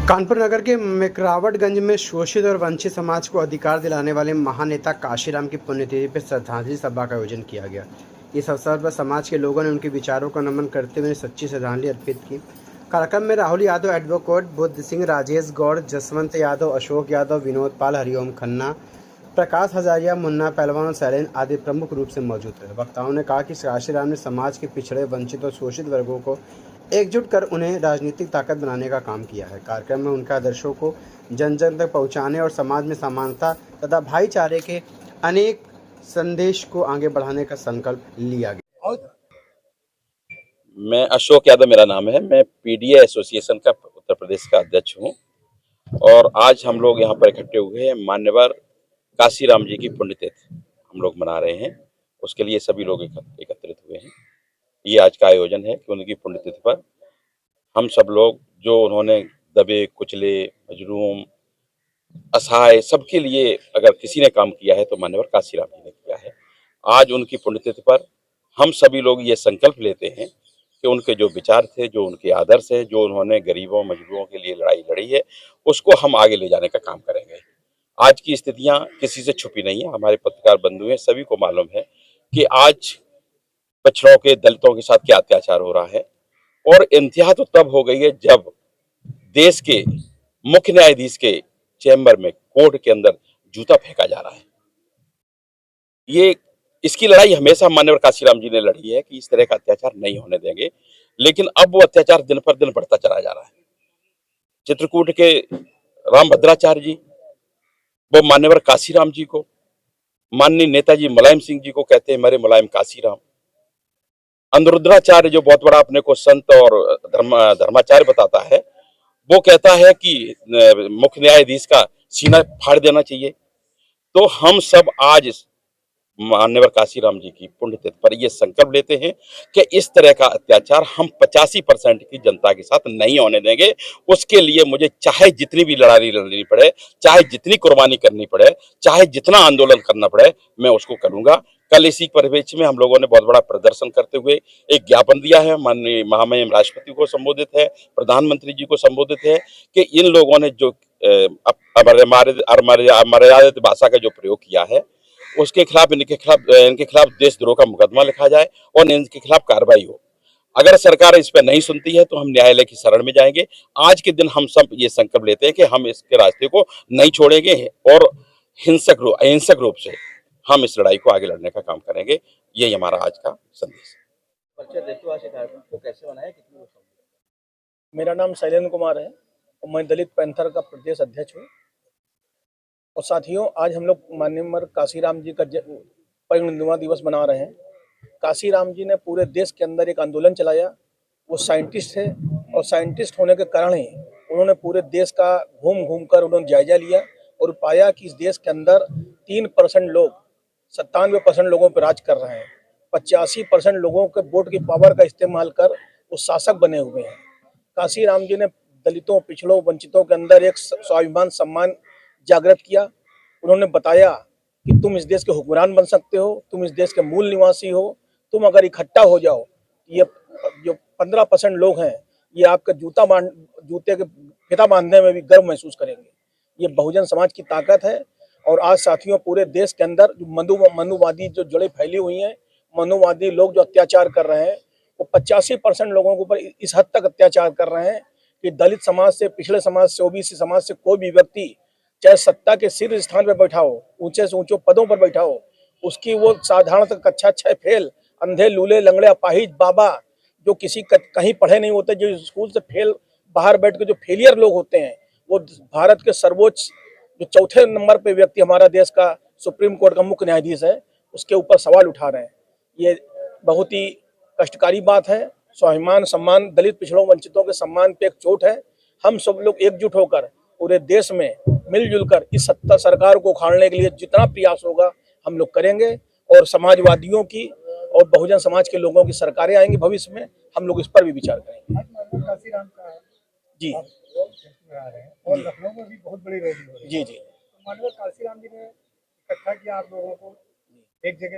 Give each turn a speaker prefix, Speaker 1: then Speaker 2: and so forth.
Speaker 1: कानपुर नगर के मेकरावटगंज में शोषित और वंचित समाज को अधिकार दिलाने वाले महानेता काशीराम की पुण्यतिथि पर श्रद्धांजलि सभा का आयोजन किया गया। इस अवसर पर समाज के लोगों ने उनके विचारों को नमन करते हुए सच्ची श्रद्धांजलि अर्पित की। कार्यक्रम में राहुल यादव, एडवोकेट बुद्ध सिंह, राजेश गौड़, जसवंत यादव, अशोक यादव, विनोद पाल, हरिओम खन्ना, प्रकाश हजारिया, मुन्ना पहलवान और शैलेंद्र आदि प्रमुख रूप से मौजूद थे। वक्ताओं ने कहा कि काशीराम ने समाज के पिछड़े, वंचित और शोषित वर्गों को एकजुट कर उन्हें राजनीतिक ताकत बनाने का काम किया है। कार्यक्रम में उनके आदर्शों को जन जन तक पहुंचाने और समाज में समानता तथा भाईचारे के अनेक संदेश को आगे बढ़ाने का संकल्प लिया गया।
Speaker 2: मैं अशोक यादव मेरा नाम है। मैं पीडीए एसोसिएशन का उत्तर प्रदेश का अध्यक्ष हूं और आज हम लोग यहाँ पर इकट्ठे हुए हैं। मान्यवर काशीराम जी की पुण्यतिथि हम लोग मना रहे हैं, उसके लिए सभी लोग एकत्रित हुए हैं। ये आज का आयोजन है कि उनकी पुण्यतिथि पर हम सब लोग जो उन्होंने दबे कुचले, मजलूम, असहाय सबके लिए अगर किसी ने काम किया है तो मान्यवर काशीराम जी ने किया है। आज उनकी पुण्यतिथि पर हम सभी लोग ये संकल्प लेते हैं कि उनके जो विचार थे, जो उनके आदर्श है, जो उन्होंने गरीबों मजलूमों के लिए लड़ाई लड़ी है, उसको हम आगे ले जाने का काम करेंगे। आज की स्थितियां किसी से छुपी नहीं है, हमारे पत्रकार बंधु हैं, सभी को मालूम है कि आज पिछड़ों के, दलितों के साथ क्या अत्याचार हो रहा है। और इंतहा तो तब हो गई है जब देश के मुख्य न्यायाधीश के चैम्बर में, कोर्ट के अंदर जूता फेंका जा रहा है। ये इसकी लड़ाई हमेशा मान्यवर काशीराम जी ने लड़ी है कि इस तरह का अत्याचार नहीं होने देंगे, लेकिन अब वो अत्याचार दिन पर दिन बढ़ता चला जा रहा है। चित्रकूट के रामभद्राचार्य जी वो मान्यवर काशीराम जी को, माननीय नेताजी मुलायम सिंह जी को कहते हैं मेरे मुलायम काशीराम। अनुरुद्राचार्य जो बहुत बड़ा अपने को संत और धर्माचार्य बताता है, वो कहता है कि मुख्य न्यायाधीश का सीना फाड़ देना चाहिए। तो हम सब आज मान्यवर काशीराम जी की पुण्यतिथि पर यह संकल्प लेते हैं कि इस तरह का अत्याचार हम 85% की जनता के साथ नहीं होने देंगे। उसके लिए मुझे चाहे जितनी भी लड़ाई लड़नी पड़े, चाहे जितनी कुर्बानी करनी पड़े, चाहे जितना आंदोलन करना पड़े, मैं उसको करूंगा। कल इसी परिप्रेक्ष्य में हम लोगों ने बहुत बड़ा प्रदर्शन करते हुए एक ज्ञापन दिया है, माननीय महामहिम राष्ट्रपति को संबोधित है, प्रधानमंत्री जी को संबोधित है कि इन लोगों ने जो अमर्यादित भाषा का जो प्रयोग किया है, उसके खिलाफ इनके खिलाफ देशद्रोह का मुकदमा लिखा जाए और इनके खिलाफ कार्रवाई हो। अगर सरकार इस पर नहीं सुनती है तो हम न्यायालय की शरण में जाएंगे। आज के दिन हम सब ये संकल्प लेते हैं कि हम इसके रास्ते को नहीं छोड़ेंगे और अहिंसक रूप से हम इस लड़ाई को आगे लड़ने का काम करेंगे। यही हमारा आज का संदेश है।
Speaker 3: मेरा नाम शैलेंद्र कुमार है और मैं दलित पैंथर का प्रदेश अध्यक्ष हूँ। और साथियों, आज हम लोग माननीय काशीराम जी का परिनिर्वाण दिवस मना रहे हैं। काशीराम जी ने पूरे देश के अंदर एक आंदोलन चलाया। वो साइंटिस्ट थे और साइंटिस्ट होने के कारण ही उन्होंने पूरे देश का घूम कर उन्होंने जायजा लिया और पाया कि इस देश के अंदर 3% लोग 97% लोगों पर राज कर रहे हैं। 85% लोगों के वोट की पावर का इस्तेमाल कर वो शासक बने हुए हैं। काशीराम जी ने दलितों, पिछड़ों, वंचितों के अंदर एक स्वाभिमान, सम्मान जागृत किया। उन्होंने बताया कि तुम इस देश के हुक्मरान बन सकते हो, तुम इस देश के मूल निवासी हो, तुम अगर इकट्ठा हो जाओ, ये जो 15% लोग हैं ये आपके जूते के फीता बांधने में भी गर्व महसूस करेंगे। ये बहुजन समाज की ताकत है। और आज साथियों, पूरे देश के अंदर जो मनुवादी जो जड़ें फैली हुई हैं, मनुवादी लोग जो अत्याचार कर रहे हैं, वो 85% लोगों के ऊपर इस हद तक अत्याचार कर रहे हैं कि दलित समाज से, पिछड़े समाज से, ओबीसी समाज से कोई भी व्यक्ति चाहे सत्ता के शीर्ष स्थान पर बैठा हो, ऊंचे से ऊंचे पदों पर बैठा हो, उसकी वो साधारण कक्षा 6 फेल, अंधे, लूले, लंगड़े, अपाहिज, बाबा जो किसी कहीं पढ़े नहीं होते, जो स्कूल से फेल बाहर बैठ के जो फेलियर लोग होते हैं, वो भारत के सर्वोच्च जो चौथे नंबर पे व्यक्ति हमारा देश का सुप्रीम कोर्ट का मुख्य न्यायाधीश है, उसके ऊपर सवाल उठा रहे हैं। ये बहुत ही कष्टकारी बात है। स्वाभिमान, सम्मान, दलित, पिछड़ों, वंचितों के सम्मान पे एक चोट है। हम सब लोग एकजुट होकर पूरे देश में मिलजुल कर इस सत्ता सरकार को उखाड़ने के लिए जितना प्रयास होगा हम लोग करेंगे। और समाजवादियों की और बहुजन समाज के लोगों की सरकारें आएंगी भविष्य में, हम लोग इस पर भी विचार करेंगे। जी
Speaker 4: और लखनऊ में भी बहुत बड़ी रैली हो रही है।
Speaker 3: जी।
Speaker 4: माननीय काशीराम जी ने इकट्ठा किया आप लोगों को एक जगह।